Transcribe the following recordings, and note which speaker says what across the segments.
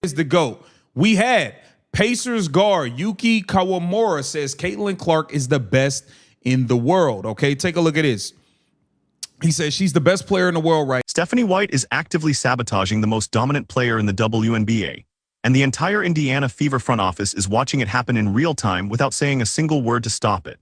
Speaker 1: is the GOAT. We had Pacers guard Yuki Kawamura says Caitlin Clark is the best in the world. Okay, take a look at this. He says she's the best player in the world right.
Speaker 2: Stephanie White is actively sabotaging the most dominant player in the WNBA, and the entire Indiana Fever front office is watching it happen in real time without saying a single word to stop it.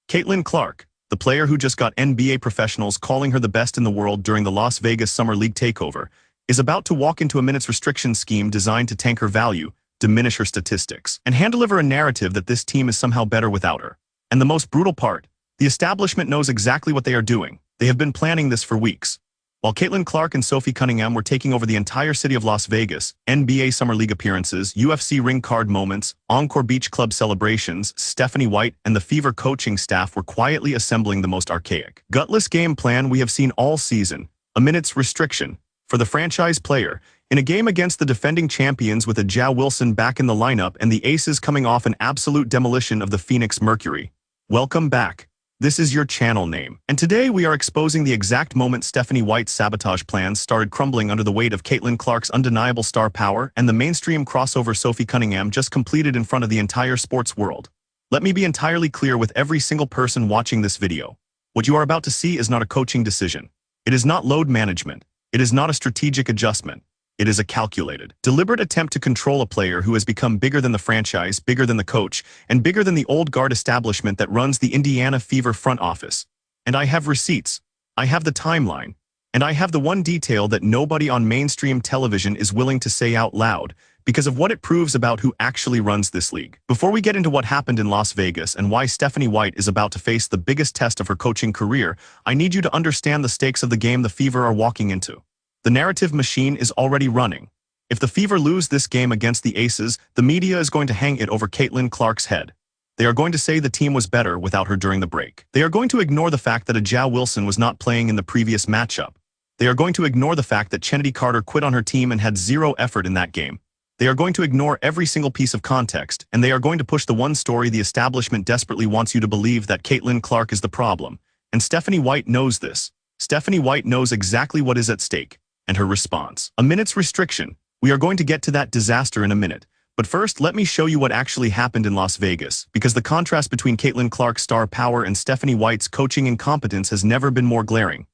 Speaker 2: Caitlin Clark, the player who just got NBA professionals calling her the best in the world during the Las Vegas Summer League takeover, is about to walk into a minutes restriction scheme designed to tank her value, diminish her statistics, and hand-deliver a narrative that this team is somehow better without her. And the most brutal part, the establishment knows exactly what they are doing. They have been planning this for weeks. While Caitlin Clark and Sophie Cunningham were taking over the entire city of Las Vegas, NBA Summer League appearances, UFC ring card moments, Encore Beach Club celebrations, Stephanie White and the Fever coaching staff were quietly assembling the most archaic, gutless game plan we have seen all season, a minutes restriction, for the franchise player, in a game against the defending champions with a Ja Wilson back in the lineup and the Aces coming off an absolute demolition of the Phoenix Mercury. Welcome back. This is your channel name. And today we are exposing the exact moment Stephanie White's sabotage plans started crumbling under the weight of Caitlin Clark's undeniable star power and the mainstream crossover Sophie Cunningham just completed in front of the entire sports world. Let me be entirely clear with every single person watching this video. What you are about to see is not a coaching decision. It is not load management. It is not a strategic adjustment. It is a calculated, deliberate attempt to control a player who has become bigger than the franchise, bigger than the coach, and bigger than the old guard establishment that runs the Indiana Fever front office. And I have receipts. I have the timeline. And I have the one detail that nobody on mainstream television is willing to say out loud because of what it proves about who actually runs this league. Before we get into what happened in Las Vegas and why Stephanie White is about to face the biggest test of her coaching career, I need you to understand the stakes of the game the Fever are walking into. The narrative machine is already running. If the Fever lose this game against the Aces, the media is going to hang it over Caitlin Clark's head. They are going to say the team was better without her during the break. They are going to ignore the fact that a Ja Wilson was not playing in the previous matchup. They are going to ignore the fact that Chennedy Carter quit on her team and had zero effort in that game. They are going to ignore every single piece of context, and they are going to push the one story the establishment desperately wants you to believe, that Caitlin Clark is the problem. And Stephanie White knows this. Stephanie White knows exactly what is at stake. And her response. A minutes restriction. We are going to get to that disaster in a minute. But first, let me show you what actually happened in Las Vegas, because the contrast between Caitlin Clark's star power and Stephanie White's coaching incompetence has never been more glaring.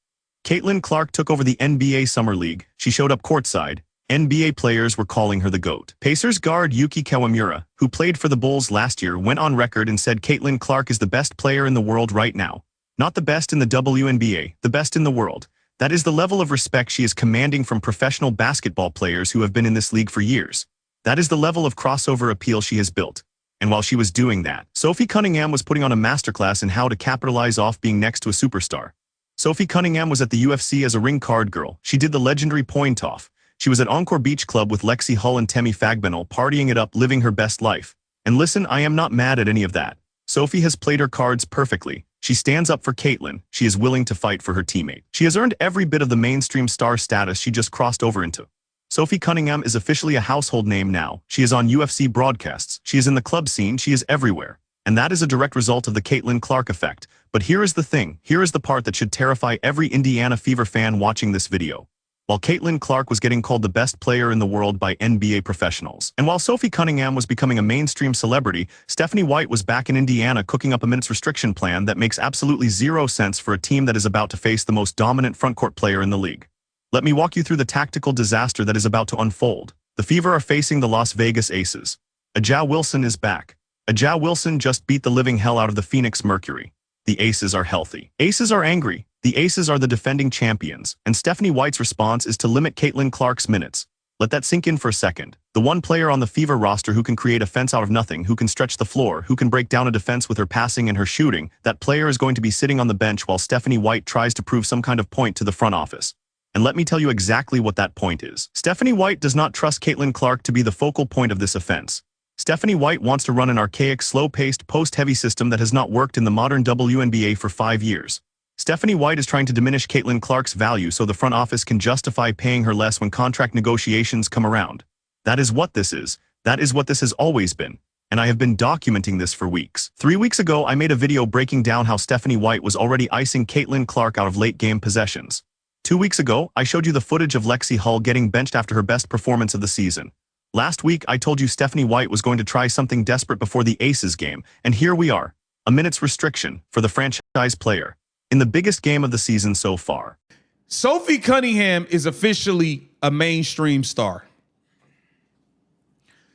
Speaker 2: Caitlin Clark took over the NBA Summer League. She showed up courtside. NBA players were calling her the GOAT. Pacers guard Yuki Kawamura, who played for the Bulls last year, went on record and said Caitlin Clark is the best player in the world right now. Not the best in the WNBA, the best in the world. That is the level of respect she is commanding from professional basketball players who have been in this league for years. That is the level of crossover appeal she has built. And while she was doing that, Sophie Cunningham was putting on a masterclass in how to capitalize off being next to a superstar. Sophie Cunningham was at the UFC as a ring card girl. She did the legendary point-off. She was at Encore Beach Club with Lexi Hull and Temi Fagbinal, partying it up, living her best life. And listen, I am not mad at any of that. Sophie has played her cards perfectly. She stands up for Caitlin. She is willing to fight for her teammate. She has earned every bit of the mainstream star status she just crossed over into. Sophie Cunningham is officially a household name now. She is on UFC broadcasts. She is in the club scene. She is everywhere. And that is a direct result of the Caitlin Clark effect. But here is the thing. Here is the part that should terrify every Indiana Fever fan watching this video. While Caitlin Clark was getting called the best player in the world by NBA professionals, and while Sophie Cunningham was becoming a mainstream celebrity, Stephanie White was back in Indiana cooking up a minutes restriction plan that makes absolutely zero sense for a team that is about to face the most dominant frontcourt player in the league. Let me walk you through the tactical disaster that is about to unfold. The Fever are facing the Las Vegas Aces. A Ja Wilson is back. A Ja Wilson just beat the living hell out of the Phoenix Mercury. The Aces are healthy. Aces are angry. The Aces are the defending champions, and Stephanie White's response is to limit Caitlin Clark's minutes. Let that sink in for a second. The one player on the Fever roster who can create offense out of nothing, who can stretch the floor, who can break down a defense with her passing and her shooting, that player is going to be sitting on the bench while Stephanie White tries to prove some kind of point to the front office. And let me tell you exactly what that point is. Stephanie White does not trust Caitlin Clark to be the focal point of this offense. Stephanie White wants to run an archaic, slow-paced, post-heavy system that has not worked in the modern WNBA for 5 years. Stephanie White is trying to diminish Caitlin Clark's value so the front office can justify paying her less when contract negotiations come around. That is what this is. That is what this has always been. And I have been documenting this for weeks. 3 weeks ago, I made a video breaking down how Stephanie White was already icing Caitlin Clark out of late-game possessions. 2 weeks ago, I showed you the footage of Lexi Hull getting benched after her best performance of the season. Last week, I told you Stephanie White was going to try something desperate before the Aces game, and here we are. A minute's restriction for the franchise player in the biggest game of the season so far.
Speaker 1: Sophie Cunningham is officially a mainstream star.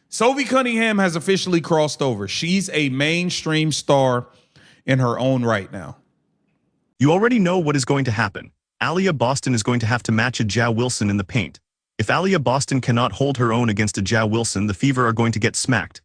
Speaker 1: Sophie Cunningham has officially crossed over. She's a mainstream star in her own right now.
Speaker 2: You already know what is going to happen. Aliyah Boston is going to have to match a Ja Wilson in the paint. If Aliyah Boston cannot hold her own against a Ja Wilson, the Fever are going to get smacked.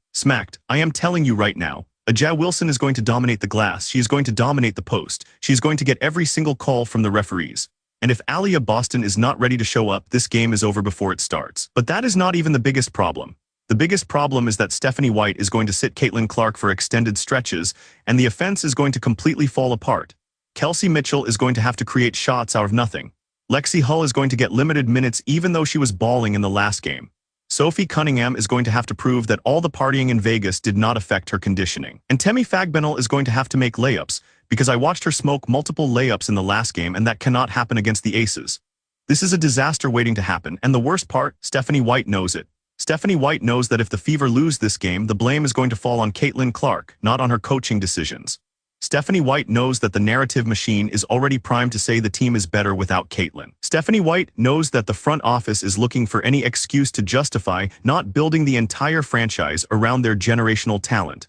Speaker 2: I am telling you right now. A Ja Wilson is going to dominate the glass. She is going to dominate the post. She is going to get every single call from the referees. And if Aliyah Boston is not ready to show up, this game is over before it starts. But that is not even the biggest problem. The biggest problem is that Stephanie White is going to sit Caitlin Clark for extended stretches, and the offense is going to completely fall apart. Kelsey Mitchell is going to have to create shots out of nothing. Lexi Hull is going to get limited minutes even though she was balling in the last game. Sophie Cunningham is going to have to prove that all the partying in Vegas did not affect her conditioning. And Temi Fagbenel is going to have to make layups, because I watched her smoke multiple layups in the last game, and that cannot happen against the Aces. This is a disaster waiting to happen, and the worst part, Stephanie White knows it. Stephanie White knows that if the Fever lose this game, the blame is going to fall on Caitlin Clark, not on her coaching decisions. Stephanie White knows that the narrative machine is already primed to say the team is better without Caitlin. Stephanie White knows that the front office is looking for any excuse to justify not building the entire franchise around their generational talent.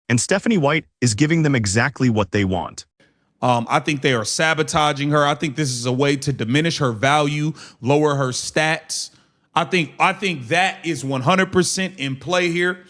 Speaker 2: And Stephanie White is giving them exactly what they want.
Speaker 1: I think they are sabotaging her. I think this is a way to diminish her value, lower her stats. I think that is 100% in play here.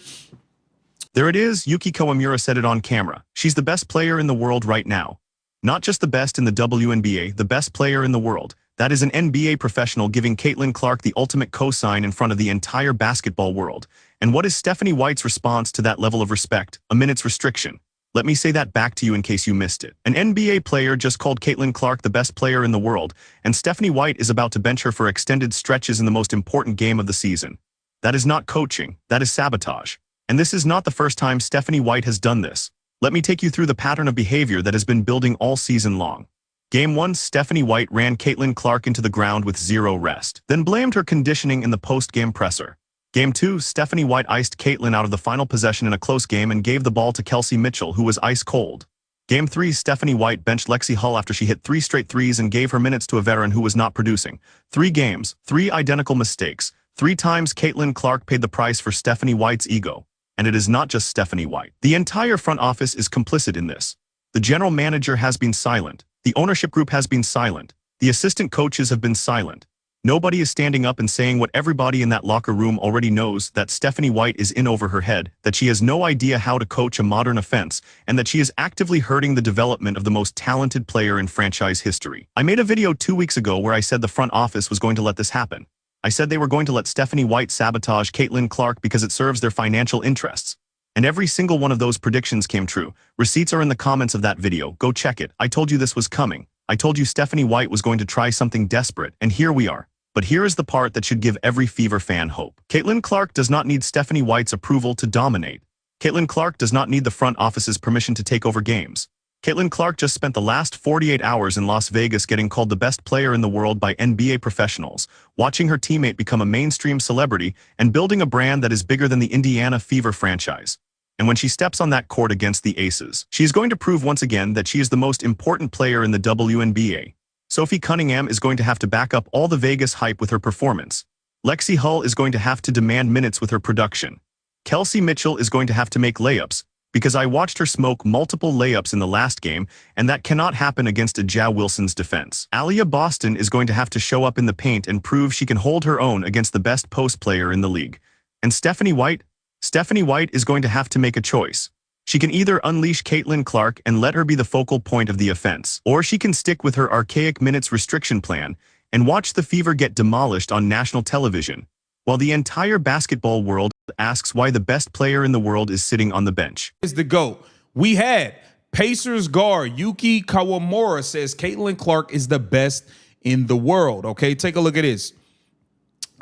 Speaker 2: There it is. Yuki Kawamura said it on camera. She's the best player in the world right now. Not just the best in the WNBA, the best player in the world. That is an NBA professional giving Caitlin Clark the ultimate cosign in front of the entire basketball world. And what is Stephanie White's response to that level of respect? A minute's restriction. Let me say that back to you in case you missed it. An NBA player just called Caitlin Clark the best player in the world, and Stephanie White is about to bench her for extended stretches in the most important game of the season. That is not coaching, that is sabotage. And this is not the first time Stephanie White has done this. Let me take you through the pattern of behavior that has been building all season long. Game 1, Stephanie White ran Caitlin Clark into the ground with zero rest, then blamed her conditioning in the post-game presser. Game 2, Stephanie White iced Caitlin out of the final possession in a close game and gave the ball to Kelsey Mitchell, who was ice cold. Game 3, Stephanie White benched Lexi Hull after she hit 3 straight threes and gave her minutes to a veteran who was not producing. 3 games, 3 identical mistakes. 3 times Caitlin Clark paid the price for Stephanie White's ego. And it is not just Stephanie White. The entire front office is complicit in this. The general manager has been silent. The ownership group has been silent. The assistant coaches have been silent. Nobody is standing up and saying what everybody in that locker room already knows, that Stephanie White is in over her head, that she has no idea how to coach a modern offense, and that she is actively hurting the development of the most talented player in franchise history. I made a video 2 weeks ago where I said the front office was going to let this happen. I said they were going to let Stephanie White sabotage Caitlin Clark because it serves their financial interests. And every single one of those predictions came true. Receipts are in the comments of that video. Go check it. I told you this was coming. I told you Stephanie White was going to try something desperate, and here we are. But here is the part that should give every Fever fan hope. Caitlin Clark does not need Stephanie White's approval to dominate. Caitlin Clark does not need the front office's permission to take over games. Caitlin Clark just spent the last 48 hours in Las Vegas getting called the best player in the world by NBA professionals, watching her teammate become a mainstream celebrity, and building a brand that is bigger than the Indiana Fever franchise. And when she steps on that court against the Aces, she is going to prove once again that she is the most important player in the WNBA. Sophie Cunningham is going to have to back up all the Vegas hype with her performance. Lexi Hull is going to have to demand minutes with her production. Kelsey Mitchell is going to have to make layups, because I watched her smoke multiple layups in the last game, and that cannot happen against a Ja Wilson's defense. Aliyah Boston is going to have to show up in the paint and prove she can hold her own against the best post player in the league. And Stephanie White is going to have to make a choice. She can either unleash Caitlin Clark and let her be the focal point of the offense, or she can stick with her archaic minutes restriction plan and watch the Fever get demolished on national television, while the entire basketball world asks why the best player in the world is sitting on the bench.
Speaker 1: Is the GOAT. We had Pacers guard Yuki Kawamura says Caitlin Clark is the best in the world. Okay, take a look at this.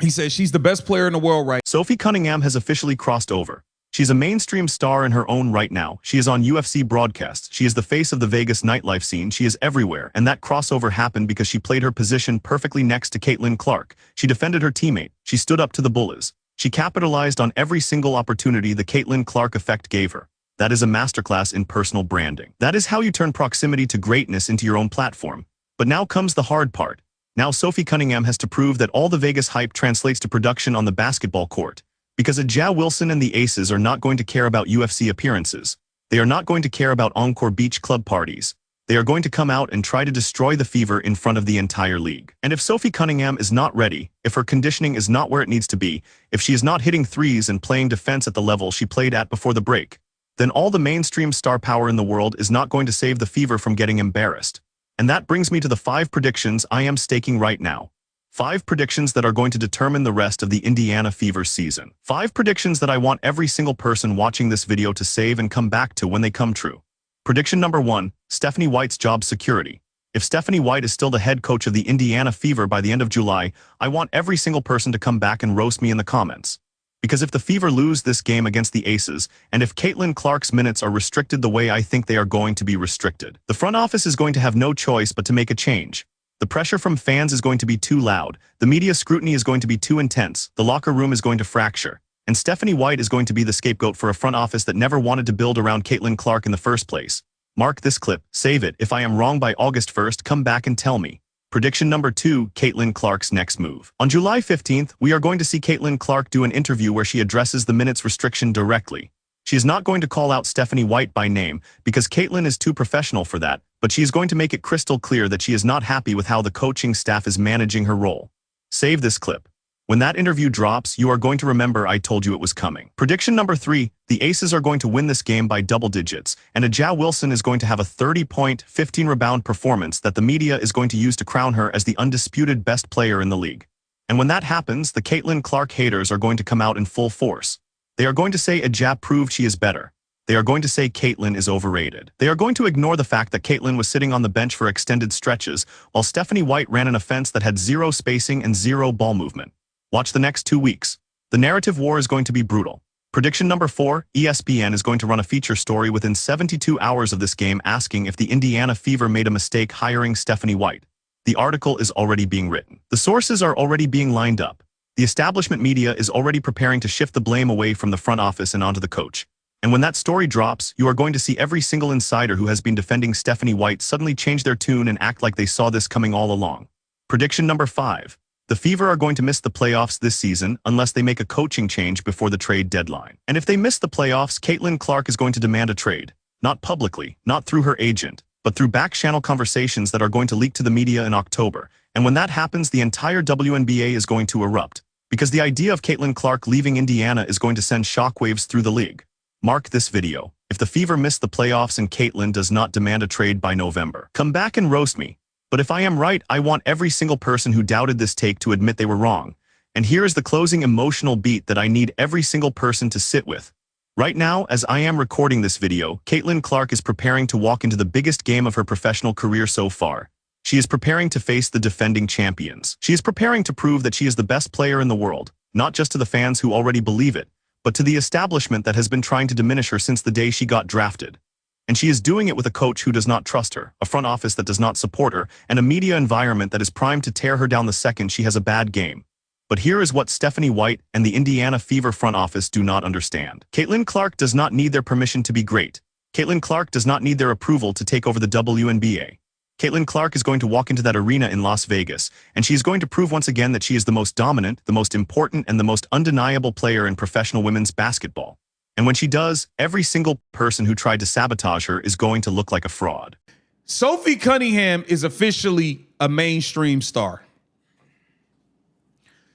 Speaker 1: He says she's the best player in the world right.
Speaker 2: Sophie Cunningham has officially crossed over. She's a mainstream star in her own right now. She is on UFC broadcasts. She is the face of the Vegas nightlife scene. She is everywhere. And that crossover happened because she played her position perfectly next to Caitlin Clark. She defended her teammate. She stood up to the bullies. She capitalized on every single opportunity the Caitlin Clark effect gave her. That is a masterclass in personal branding. That is how you turn proximity to greatness into your own platform. But now comes the hard part. Now Sophie Cunningham has to prove that all the Vegas hype translates to production on the basketball court. Because Aja Wilson and the Aces are not going to care about UFC appearances. They are not going to care about Encore Beach Club parties. They are going to come out and try to destroy the Fever in front of the entire league. And if Sophie Cunningham is not ready, if her conditioning is not where it needs to be, if she is not hitting threes and playing defense at the level she played at before the break, then all the mainstream star power in the world is not going to save the Fever from getting embarrassed. And that brings me to the 5 predictions I am staking right now. 5 predictions that are going to determine the rest of the Indiana Fever season. 5 predictions that I want every single person watching this video to save and come back to when they come true. Prediction number 1, Stephanie White's job security. If Stephanie White is still the head coach of the Indiana Fever by the end of July, I want every single person to come back and roast me in the comments. Because if the Fever lose this game against the Aces, and if Caitlin Clark's minutes are restricted the way I think they are going to be restricted, the front office is going to have no choice but to make a change. The pressure from fans is going to be too loud, the media scrutiny is going to be too intense, the locker room is going to fracture, and Stephanie White is going to be the scapegoat for a front office that never wanted to build around Caitlin Clark in the first place. Mark this clip, save it. If I am wrong by August 1st, come back and tell me. Prediction number 2, Caitlin Clark's next move. On July 15th, we are going to see Caitlin Clark do an interview where she addresses the minutes restriction directly. She is not going to call out Stephanie White by name, because Caitlin is too professional for that, but she is going to make it crystal clear that she is not happy with how the coaching staff is managing her role. Save this clip. When that interview drops, you are going to remember I told you it was coming. Prediction number 3, the Aces are going to win this game by double digits, and Aja Wilson is going to have a 30-point, 15-rebound performance that the media is going to use to crown her as the undisputed best player in the league. And when that happens, the Caitlin Clark haters are going to come out in full force. They are going to say Aja proved she is better. They are going to say Caitlin is overrated. They are going to ignore the fact that Caitlin was sitting on the bench for extended stretches, while Stephanie White ran an offense that had 0 spacing and 0 ball movement. Watch the next 2 weeks. The narrative war is going to be brutal. Prediction number 4, ESPN is going to run a feature story within 72 hours of this game asking if the Indiana Fever made a mistake hiring Stephanie White. The article is already being written. The sources are already being lined up. The establishment media is already preparing to shift the blame away from the front office and onto the coach. And when that story drops, you are going to see every single insider who has been defending Stephanie White suddenly change their tune and act like they saw this coming all along. Prediction number 5. The Fever are going to miss the playoffs this season unless they make a coaching change before the trade deadline. And if they miss the playoffs, Caitlin Clark is going to demand a trade. Not publicly, not through her agent, but through back-channel conversations that are going to leak to the media in October. And when that happens, the entire WNBA is going to erupt. Because the idea of Caitlin Clark leaving Indiana is going to send shockwaves through the league. Mark this video. If the Fever miss the playoffs and Caitlin does not demand a trade by November, come back and roast me. But if I am right, I want every single person who doubted this take to admit they were wrong. And here is the closing emotional beat that I need every single person to sit with. Right now, as I am recording this video, Caitlin Clark is preparing to walk into the biggest game of her professional career so far. She is preparing to face the defending champions. She is preparing to prove that she is the best player in the world, not just to the fans who already believe it, but to the establishment that has been trying to diminish her since the day she got drafted. And she is doing it with a coach who does not trust her, a front office that does not support her, and a media environment that is primed to tear her down the second she has a bad game. But here is what Stephanie White and the Indiana Fever front office do not understand. Caitlin Clark does not need their permission to be great. Caitlin Clark does not need their approval to take over the WNBA. Caitlin Clark is going to walk into that arena in Las Vegas, and she is going to prove once again that she is the most dominant, the most important, and the most undeniable player in professional women's basketball. And when she does, every single person who tried to sabotage her is going to look like a fraud.
Speaker 1: Sophie Cunningham is officially a mainstream star.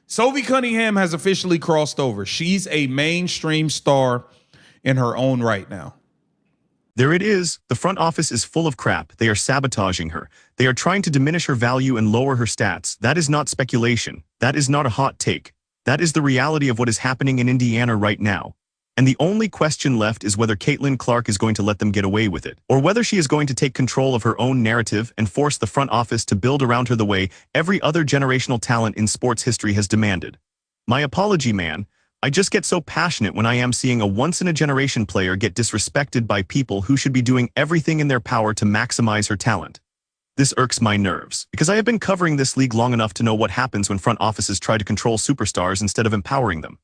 Speaker 1: Sophie Cunningham has officially crossed over. She's a mainstream star in her own right now.
Speaker 2: There it is. The front office is full of crap. They are sabotaging her. They are trying to diminish her value and lower her stats. That is not speculation. That is not a hot take. That is the reality of what is happening in Indiana right now. And the only question left is whether Caitlin Clark is going to let them get away with it, or whether she is going to take control of her own narrative and force the front office to build around her the way every other generational talent in sports history has demanded. My apology, man. I just get so passionate when I am seeing a once-in-a-generation player get disrespected by people who should be doing everything in their power to maximize her talent. This irks my nerves, because I have been covering this league long enough to know what happens when front offices try to control superstars instead of empowering them.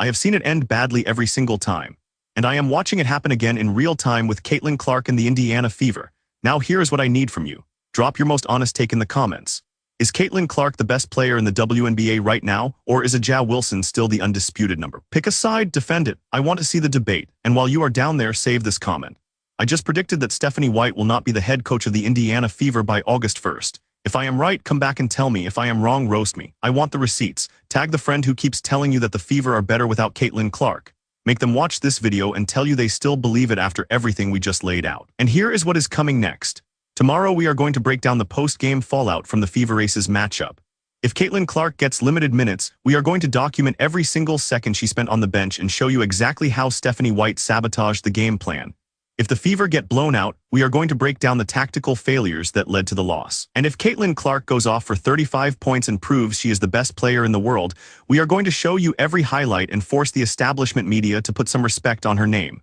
Speaker 2: I have seen it end badly every single time. And I am watching it happen again in real time with Caitlin Clark and the Indiana Fever. Now here's what I need from you. Drop your most honest take in the comments. Is Caitlin Clark the best player in the WNBA right now, or is Ja Wilson still the undisputed number? Pick a side, defend it. I want to see the debate, and while you are down there, save this comment. I just predicted that Stephanie White will not be the head coach of the Indiana Fever by August 1st. If I am right, come back and tell me. If I am wrong, roast me. I want the receipts. Tag the friend who keeps telling you that the Fever are better without Caitlin Clark. Make them watch this video and tell you they still believe it after everything we just laid out. And here is what is coming next. Tomorrow we are going to break down the post-game fallout from the Fever Aces matchup. If Caitlin Clark gets limited minutes, we are going to document every single second she spent on the bench and show you exactly how Stephanie White sabotaged the game plan. If the Fever get blown out, we are going to break down the tactical failures that led to the loss. And if Caitlin Clark goes off for 35 points and proves she is the best player in the world, we are going to show you every highlight and force the establishment media to put some respect on her name.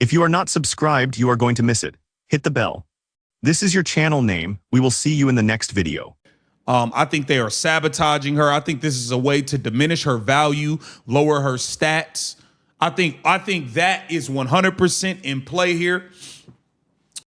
Speaker 2: If you are not subscribed, you are going to miss it. Hit the bell. This is your channel name. We will see you in the next video.
Speaker 1: I think they are sabotaging her. I think this is a way to diminish her value, lower her stats. I think that is 100% in play here.